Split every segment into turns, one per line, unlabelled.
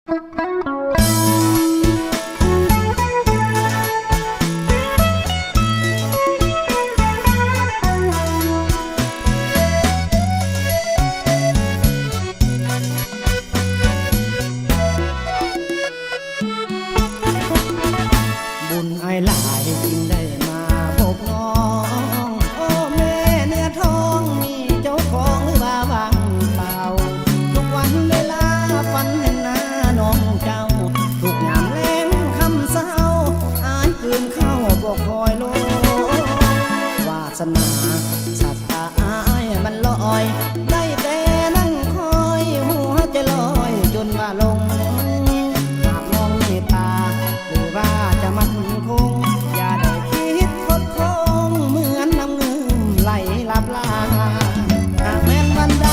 บุญไอ้หลายจึงได้มาพบน้องโอ้แม่เนื้อทองมีเจ้าของหรือว่าบางเปล่าทุกวันเวลาฝันเห็นหน้าน้องเจ้าทุกยามแลงคำเศร้าอายคืนเข้าบอกคอยโลวาสนาศรัทธาอายมันลอยได้แต่นั่งคอยหัวใจลอยจนว่าลงหากน้องเมตตาหรือว่าจะมั่นคงอย่าได้คิดคดโค้งเหมือนน้ำเงินไหลลับลาหากแม้นวันใด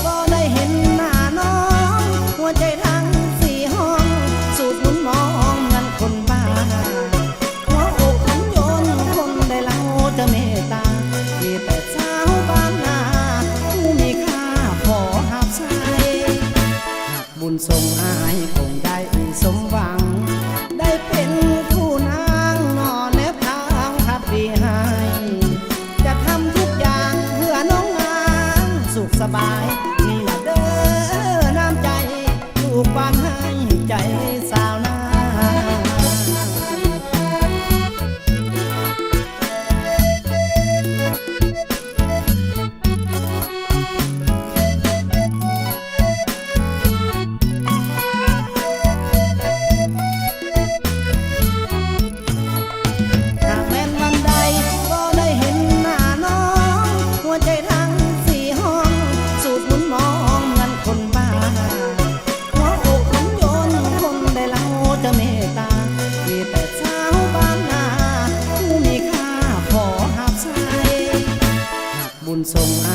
ก็ได้เห็นหน้าน้องหัวใจทั้งสี่ห้องสูดหมุนมองเงินคนบ้าหัวอกของโยนคนได้เล่าจะเมตตามีแต่สาวบ้านนาผู้มีค่าขอหับใช้หากบุญทรงอายคงได้สมหวังได้เป็นคู่นางนอนแนบทางทับดีให้จะทำทุกอย่างเพื่อน้องนางสุขสบายนี่ละเด้อน้ำใจลูกบ้านให้ใจสาวนาหากแม้นวันใดก็ได้เห็นหน้าน้องหัวใจทั้งสี่ห้องสูดหมุนมองเงินคนบ้าหัวอกของโยนคนได้เล่าจะเมตตามีแต่สาวบ้านนาผู้มีค่าขอหับใช้หากบุญทรงอา